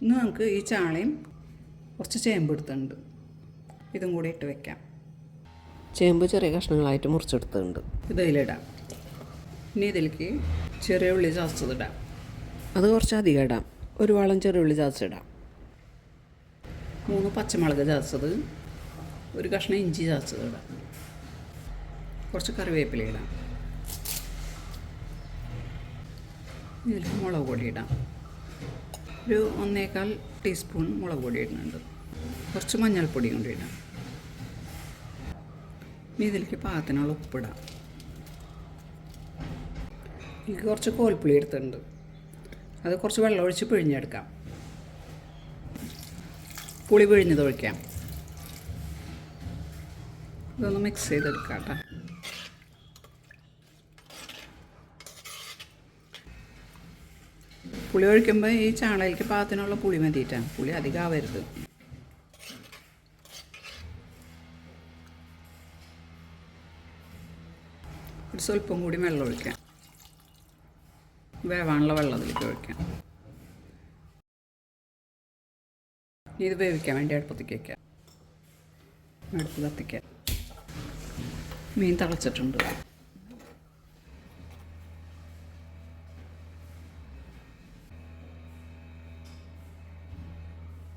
ഇന്ന് നമുക്ക് ഈ ചാളയും കുറച്ച് ചേമ്പ് എടുത്തിട്ടുണ്ട്, ഇതും കൂടി ഇട്ട് വെക്കാം. ചേമ്പ് ചെറിയ കഷ്ണങ്ങളായിട്ട് മുറിച്ചെടുത്തിട്ടുണ്ട്. ഇത് ഇതിലിടാം. ഇനി ഇതിലേക്ക് ചെറിയ ഉള്ളി ചതച്ചതിടാം. അത് കുറച്ച് അധികം ഇടാം. ഒരു വളം ചെറിയ ഉള്ളി ചതച്ചിടാം. 3 പച്ചമുളക് ചതച്ചത്, ഒരു കഷ്ണം ഇഞ്ചി ചതച്ചത് ഇടാം. കുറച്ച് കറിവേപ്പില ഇടാം. ഇതിലേക്ക് മുളക് പൊടി ഇടാം. ഒരു 1.25 ടീസ്പൂൺ മുളക് പൊടി ഇടുന്നുണ്ട്. കുറച്ച് മഞ്ഞൾപ്പൊടി കൊണ്ട് ഇടാം. ഇനി ഇതിലേക്ക് പാകത്തിനുള്ള ഉപ്പിടാം. എനിക്ക് കുറച്ച് കോൽപ്പുളി എടുത്തിട്ടുണ്ട്, അത് കുറച്ച് വെള്ളം ഒഴിച്ച് പിഴിഞ്ഞെടുക്കാം. പുളി പിഴിഞ്ഞത് ഒഴിക്കാം. ഇതൊന്ന് മിക്സ് ചെയ്തെടുക്കാം കേട്ടോ. പുളി ഒഴിക്കുമ്പോൾ ഈ ചാളയിലേക്ക് പാകത്തിനുള്ള പുളി മതിയിട്ടാണ്, പുളി അധികം ആവരുത്. ഒരു സ്വല്പം കൂടി വെള്ളം ഒഴിക്കാം. വേവാനുള്ള വെള്ളം അതിലേക്ക് ഒഴിക്കാം. ഇത് വേവിക്കാൻ വേണ്ടി അടുപ്പത്തേക്ക് വയ്ക്കാം. അടുപ്പ് കത്തിക്കാം. മീൻ തിളച്ചിട്ടുണ്ട്.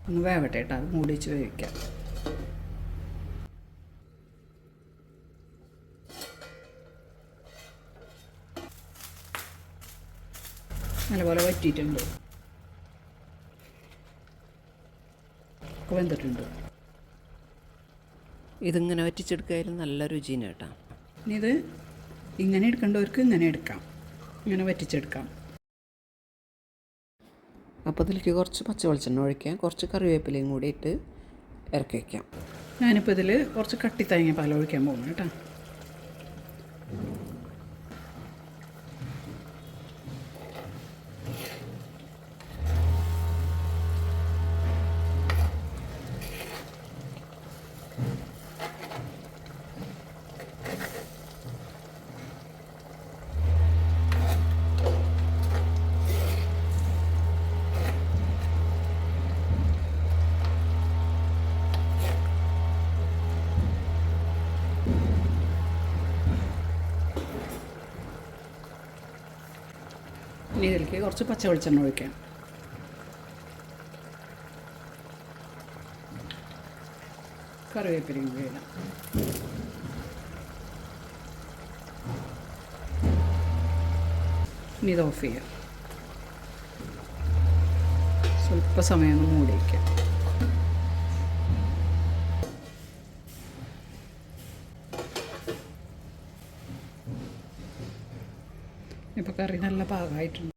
ഒന്ന് വേവട്ടെ കേട്ടോ, അത് മൂടി വെച്ച് വേവിക്കാം. നല്ലപോലെ വറ്റിയിട്ടുണ്ട്, വെന്തിട്ടുണ്ട്. ഇതിങ്ങനെ വറ്റിച്ചെടുക്കാനും നല്ല രുചിയാണ് കേട്ടോ. ഇനി ഇത് ഇങ്ങനെ എടുക്കേണ്ടവർക്ക് ഇങ്ങനെ എടുക്കാം, ഇങ്ങനെ വറ്റിച്ചെടുക്കാം. അപ്പോൾ ഇതിലേക്ക് കുറച്ച് പച്ച വെളിച്ചെണ്ണ ഒഴിക്കാം. കുറച്ച് കറിവേപ്പിലയും കൂടി ഇട്ട് ഇറക്കി വയ്ക്കാം. ഞാനിപ്പോൾ ഇതിൽ കുറച്ച് കട്ടി തേങ്ങ പാൽ ഒഴിക്കാൻ പോകുന്നു കേട്ടോ. ഇനി ഇതിലേക്ക് കുറച്ച് പച്ച വെളിച്ചെണ്ണ ഒഴിക്കാം. കറിവേപ്പിലയും കൂടി ഇടാം. ഇനി ഇത് ഓഫ് ചെയ്യാം. സ്വല്പ സമയം ഒന്ന് മൂടി വയ്ക്കാം. ഇപ്പോൾ കറി നല്ല പാകമായിട്ടുണ്ട്.